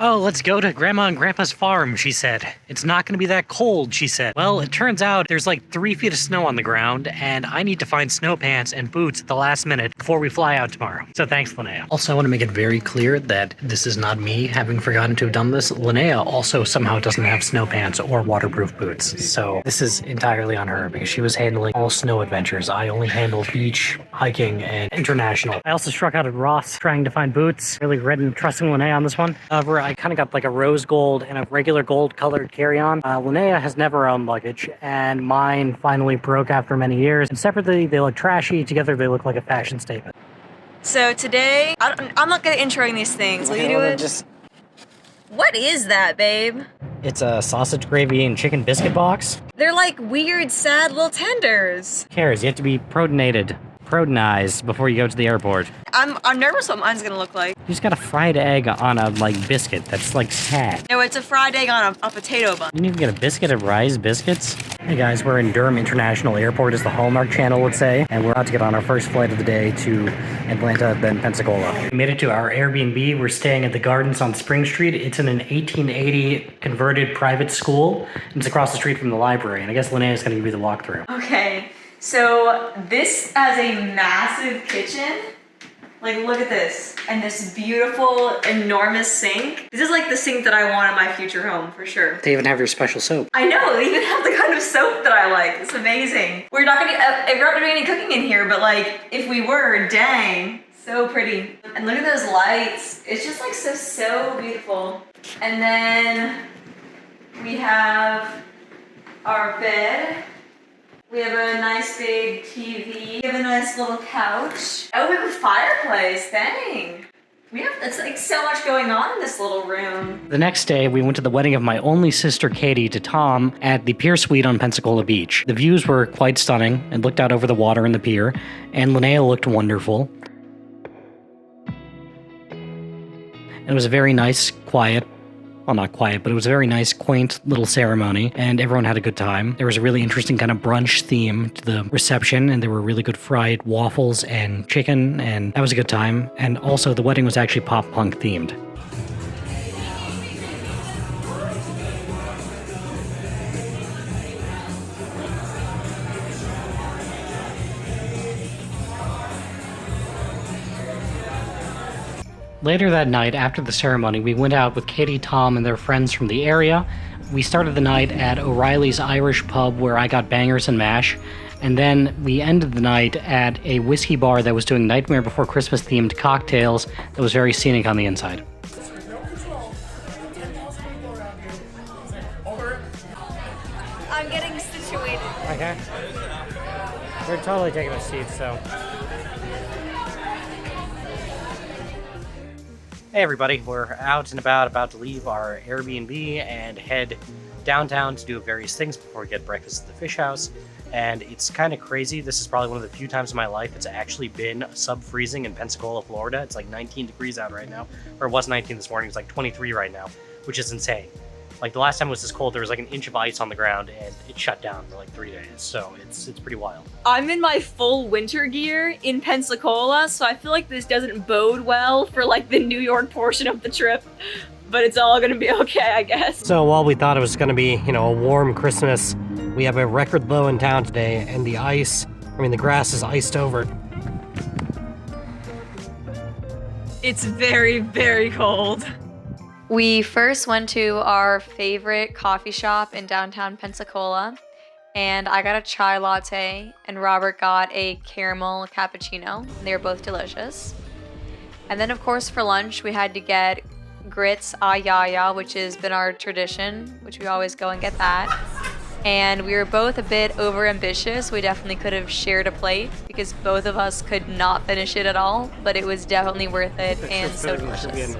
Oh, let's go to Grandma and Grandpa's farm, she said. It's not going to be that cold, she said. Well, it turns out there's like 3 feet of snow on the ground, and I need to find snow pants and boots at the last minute before we fly out tomorrow. So thanks, Linnea. Also, I want to make it very clear that this is not me having forgotten to have done this. Linnea also somehow doesn't have snow pants or waterproof boots. So this is entirely on her because she was handling all snow adventures. I only handled beach, hiking, and international. I also struck out at Ross trying to find boots. Really regretting trusting Linnea on this one. However, I kind of got like a rose gold and a regular gold colored carry-on. Linnea has never owned luggage, and mine finally broke after many years. And separately, they look trashy. Together, they look like a fashion statement. So today, I'm not good at introing these things. Will you do it? What is that, babe? It's a sausage gravy and chicken biscuit box. They're like weird, sad little tenders. Who cares? You have to be protonized before you go to the airport. I'm nervous what mine's gonna look like. You just got a fried egg on a biscuit. That's like sad. No, it's a fried egg on a potato bun. You didn't even get a biscuit of Rise biscuits? Hey guys, we're in Durham International Airport, as the Hallmark Channel would say, and we're about to get on our first flight of the day to Atlanta, then Pensacola. We made it to our Airbnb. We're staying at the Gardens on Spring Street. It's in an 1880 converted private school, and it's across the street from the library, and I guess Linnea is going to give you the walkthrough. Okay, so this has a massive kitchen. Like, look at this. And this beautiful, enormous sink. This is like the sink that I want in my future home, for sure. They even have your special soap. I know, they even have the kind of soap that I like. It's amazing. We're not doing any cooking in here, but like, if we were, dang. So pretty. And look at those lights. It's just like so beautiful. And then we have our bed. We have a nice big TV. We have a nice little couch. Oh, we have a fireplace, dang. It's like so much going on in this little room. The next day, we went to the wedding of my only sister, Katie, to Tom at the Pier Suite on Pensacola Beach. The views were quite stunning and looked out over the water and the pier, and Linnea looked wonderful. It was a very nice, quiet, well, not quiet, but it was a very nice, quaint little ceremony, and everyone had a good time. There was a really interesting kind of brunch theme to the reception, and there were really good fried waffles and chicken, and that was a good time. And also, the wedding was actually pop-punk themed. Later that night, after the ceremony, we went out with Katie, Tom, and their friends from the area. We started the night at O'Reilly's Irish pub, where I got bangers and mash, and then we ended the night at a whiskey bar that was doing Nightmare Before Christmas themed cocktails that was very scenic on the inside. I'm getting situated. Okay. We're totally taking a seat, so... Hey everybody, we're out and about to leave our Airbnb and head downtown to do various things before we get breakfast at the fish house. And it's kind of crazy. This is probably one of the few times in my life it's actually been sub-freezing in Pensacola, Florida. It's like 19 degrees out right now. Or it was 19 this morning, it's like 23 right now, which is insane. Like the last time it was this cold, there was like an inch of ice on the ground and it shut down for like 3 days. So it's pretty wild. I'm in my full winter gear in Pensacola, so I feel like this doesn't bode well for like the New York portion of the trip, but it's all gonna be okay, I guess. So while we thought it was gonna be, a warm Christmas, we have a record low in town today, and the grass is iced over. It's very, very cold. We first went to our favorite coffee shop in downtown Pensacola, and I got a chai latte, and Robert got a caramel cappuccino. They were both delicious. And then, of course, for lunch, we had to get grits a yaya, which has been our tradition, which we always go and get that. And we were both a bit overambitious. We definitely could have shared a plate because both of us could not finish it at all, but it was definitely worth it and so delicious.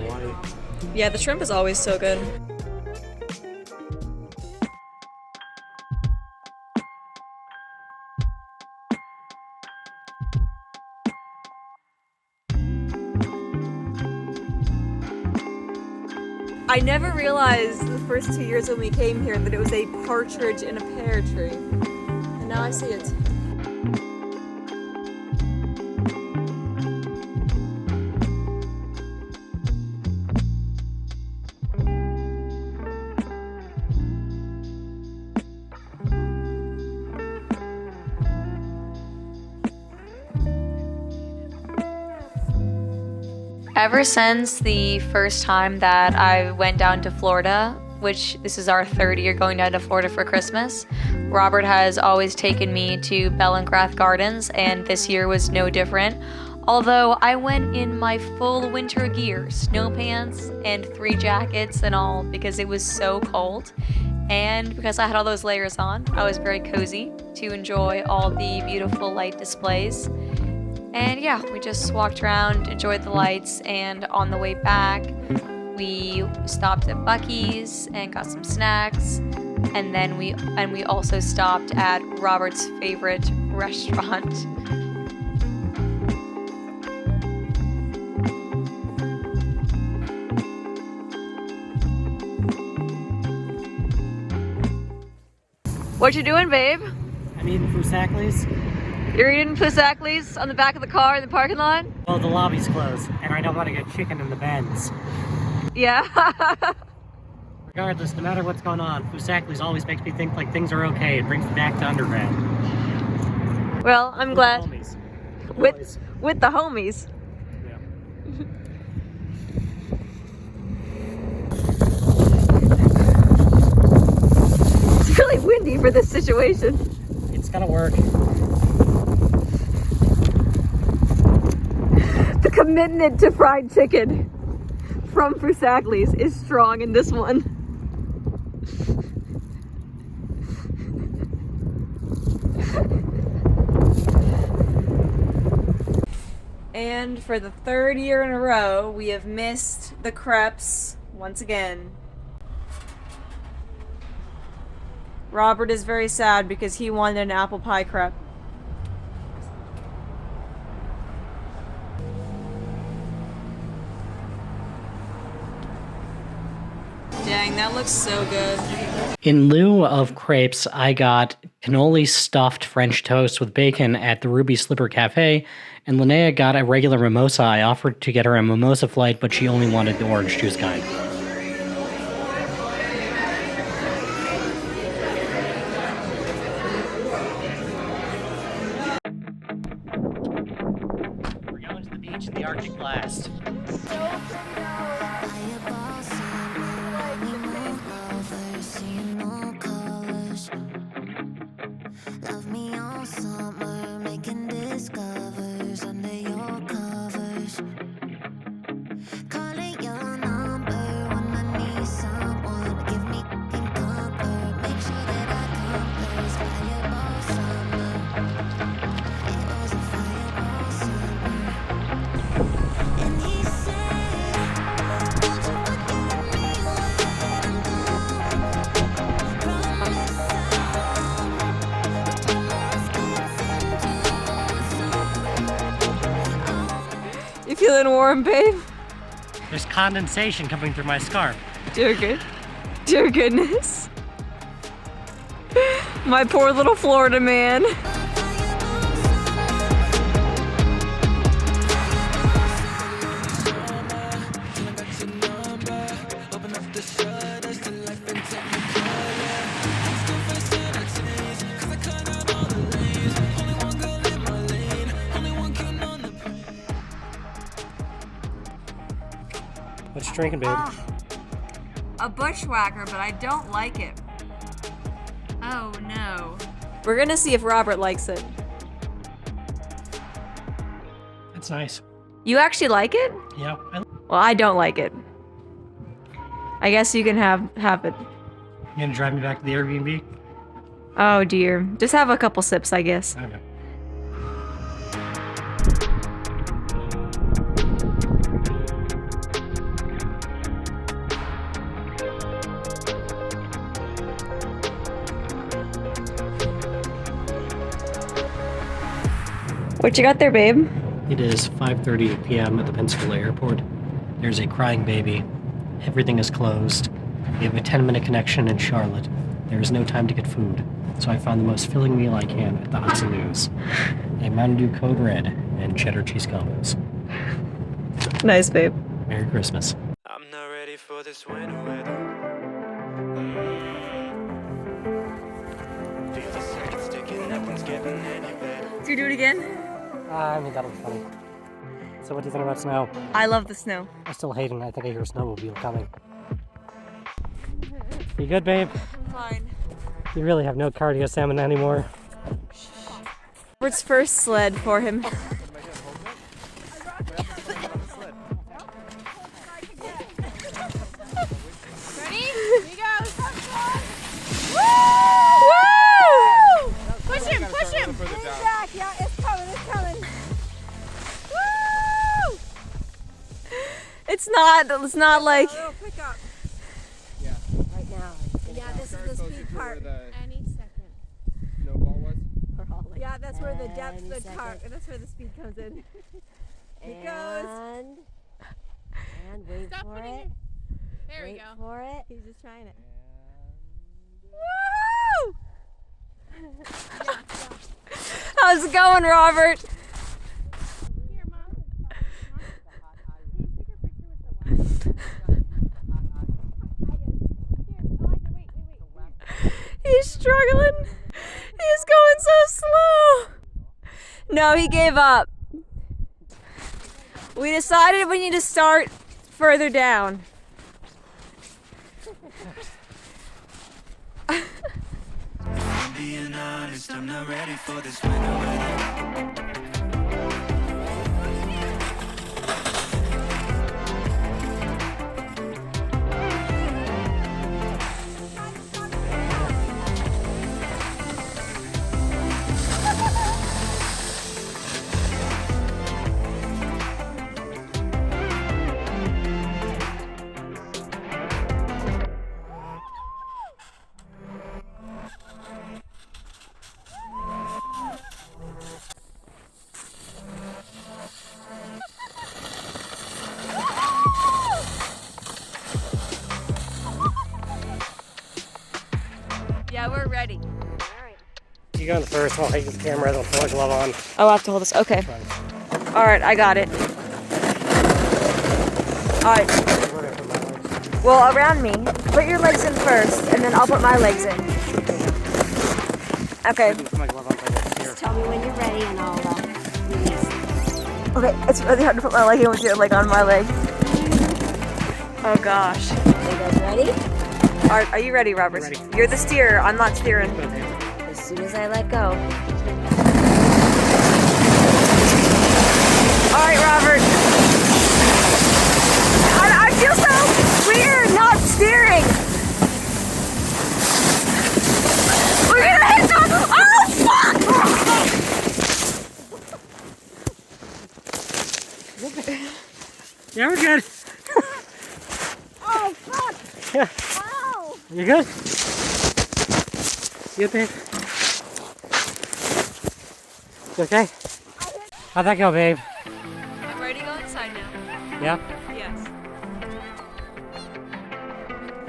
Yeah, the shrimp is always so good. I never realized the first 2 years when we came here that it was a partridge in a pear tree. And now I see it. Ever since the first time that I went down to Florida, which this is our third year going down to Florida for Christmas, Robert has always taken me to Bellingrath Gardens, and this year was no different. Although I went in my full winter gear, snow pants and 3 jackets and all, because it was so cold. And because I had all those layers on, I was very cozy to enjoy all the beautiful light displays. And yeah, we just walked around, enjoyed the lights, and on the way back, we stopped at Buc-ee's and got some snacks. And then we also stopped at Robert's favorite restaurant. What you doing, babe? I'm eating Foosackly's. You're eating Foosackly's on the back of the car in the parking lot? Well, the lobby's closed, and I don't want to get chicken in the bends. Yeah. Regardless, no matter what's going on, Foosackly's always makes me think like things are okay. It brings me back to undergrad. Well, I'm glad. The homies. With the homies. Yeah. It's really windy for this situation. It's gonna work. The commitment to fried chicken from Foosackly's is strong in this one. And for the 3rd year in a row, we have missed the crepes once again. Robert is very sad because he wanted an apple pie crepe. Dang, that looks so good. In lieu of crepes, I got cannoli stuffed French toast with bacon at the Ruby Slipper Cafe, and Linnea got a regular mimosa. I offered to get her a mimosa flight, but she only wanted the orange juice kind. We're going to the beach in the Arctic blast. You feeling warm, babe? There's condensation coming through my scarf. Dear goodness. My poor little Florida man. What you drinking, babe? A bushwhacker, but I don't like it. Oh no. We're gonna see if Robert likes it. That's nice. You actually like it? Yeah. Well, I don't like it. I guess you can have it. You gonna drive me back to the Airbnb? Oh dear. Just have a couple sips, I guess. Okay. What you got there, babe? It is 5:30 p.m. at the Pensacola airport. There's a crying baby. Everything is closed. We have a 10-minute connection in Charlotte. There is no time to get food, so I found the most filling meal I can at the Hudson News. A Mountain Dew Code Red and cheddar cheese combos. Nice, babe. Merry Christmas. I'm not ready for this winter weather. Feel the seconds ticking, nothing's getting any better. Did you do it again? I mean, that'll be funny. So what do you think about snow? I love the snow. I still hate it. I think I hear a snowmobile coming. You good, babe? Fine. You really have no cardio stamina anymore. Robert's first sled for him. Ready? Here he goes. Woo! Push him, push him. Back. Yeah, it's coming, it's coming. Woo! It's not like. A little pickup. Right now. Yeah, this is the speed part. Any second. Snowball was? Yeah, that's where the depth, the car, that's where the speed comes in. Here it goes. And wait Stop for putting it. There we Wait go. for it. He's just trying it. Woo! How's it going, Robert? Here, Mom. Can you take a picture with the wife? Here, Elijah, wait. He's struggling. He's going so slow. No, he gave up. We decided we need to start further down. Being honest, I'm not ready for this winter weather. Yeah, we're ready. You go in first. I'll take the camera. I'll put my glove on. Oh, I have to hold this. Okay. All right, I got it. All right. Well, around me. Put your legs in first, and then I'll put my legs in. Okay. Put my glove on. Here. Tell me when you're ready and I'll release. Okay, it's really hard to put my leg in with your leg on my leg. Oh gosh. Are you guys ready? Are you ready, Robert? Ready. You're the steerer. I'm not steering. As soon as I let go. All right, Robert. I feel so weird not steering. We're gonna hit the. Oh fuck! Yeah, we're good. Oh, fuck! Yeah. Wow! You good? You okay? You okay? How'd that go, babe? I'm ready to go inside now. Yeah? Yes.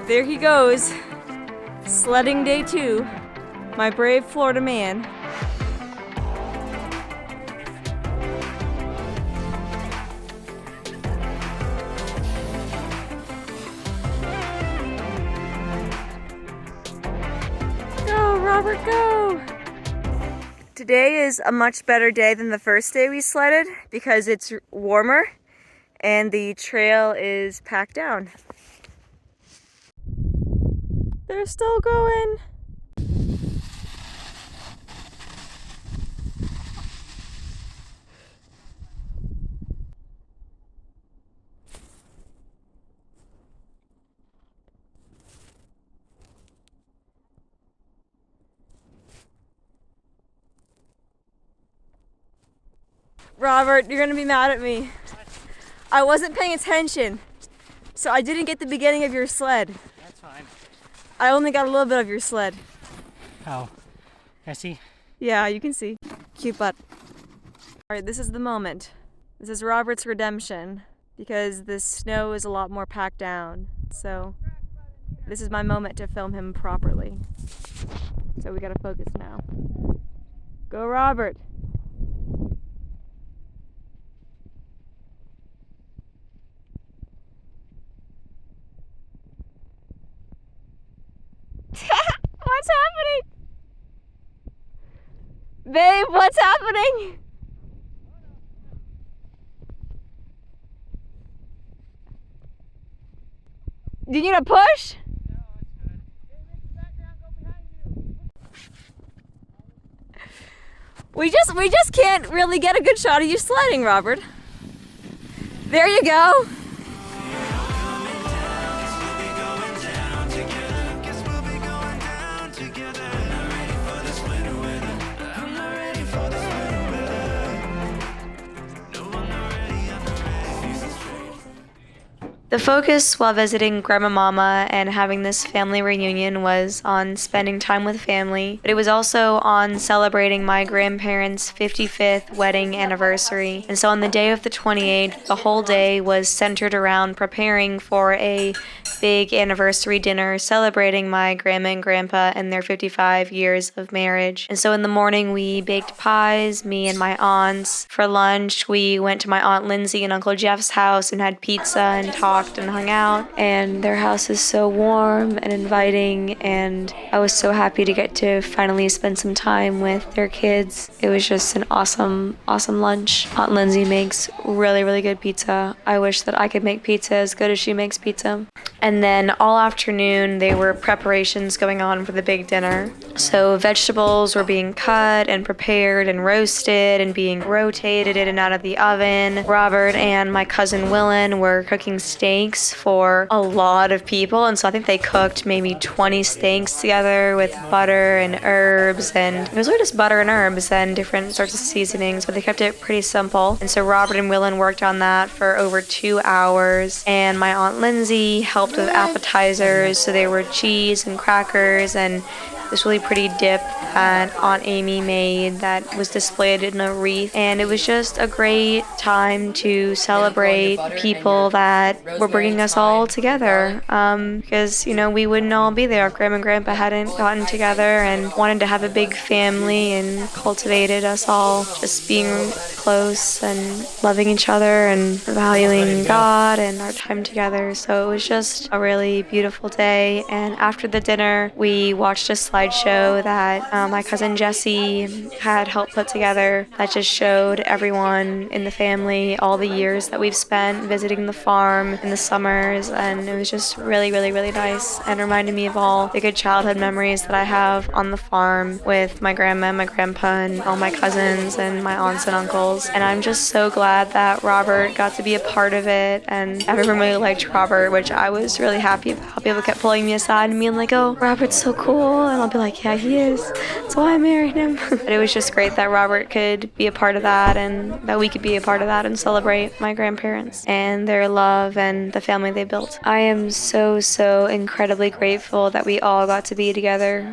There he goes. Sledding day 2. My brave Florida man. Go, Robert, go! Today is a much better day than the first day we sledded because it's warmer and the trail is packed down. They're still going. Robert, you're gonna be mad at me. I wasn't paying attention, so I didn't get the beginning of your sled. That's fine. I only got a little bit of your sled. Oh. I see. Yeah, you can see. Cute butt. Alright, this is the moment. This is Robert's redemption because the snow is a lot more packed down. So this is my moment to film him properly. So we gotta focus now. Go, Robert. What's happening? Babe, what's happening? Do you need a push? We just can't really get a good shot of you sledding, Robert. There you go. The focus while visiting Grandma Mama and having this family reunion was on spending time with family, but it was also on celebrating my grandparents' 55th wedding anniversary. And so on the day of the 28th, the whole day was centered around preparing for a big anniversary dinner celebrating my grandma and grandpa and their 55 years of marriage. And so in the morning, we baked pies, me and my aunts. For lunch, we went to my Aunt Lindsay and Uncle Jeff's house and had pizza and talked and hung out. And their house is so warm and inviting, and I was so happy to get to finally spend some time with their kids. It was just an awesome lunch. Aunt Lindsay makes really, really good pizza. I wish that I could make pizza as good as she makes pizza. And then all afternoon, there were preparations going on for the big dinner. So vegetables were being cut and prepared and roasted and being rotated in and out of the oven. Robert and my cousin Willen were cooking steaks for a lot of people. And so I think they cooked maybe 20 steaks together with butter and herbs. And it was really just butter and herbs and different sorts of seasonings, but they kept it pretty simple. And so Robert and Willen worked on that for over 2 hours. And my Aunt Lindsay helped with appetizers, so there were cheese and crackers and this really pretty dip that Aunt Amy made that was displayed in a wreath. And it was just a great time to celebrate people that were bringing us all together. Because, you know, we wouldn't all be there if Grandma and Grandpa hadn't gotten together and wanted to have a big family and cultivated us all just being close and loving each other and valuing God and our time together. So it was just a really beautiful day. And after the dinner, we watched a slideshow that my cousin Jessie had helped put together that just showed everyone in the family all the years that we've spent visiting the farm in the summers. And it was just really, really, really nice and reminded me of all the good childhood memories that I have on the farm with my grandma and my grandpa and all my cousins and my aunts and uncles. And I'm just so glad that Robert got to be a part of it, and everyone really liked Robert, which I was really happy about. People kept pulling me aside and being like, "Oh, Robert's so cool," and I'll be like, "Yeah, he is. That's why I married him." But it was just great that Robert could be a part of that and that we could be a part of that and celebrate my grandparents and their love and the family they built. I am so incredibly grateful that we all got to be together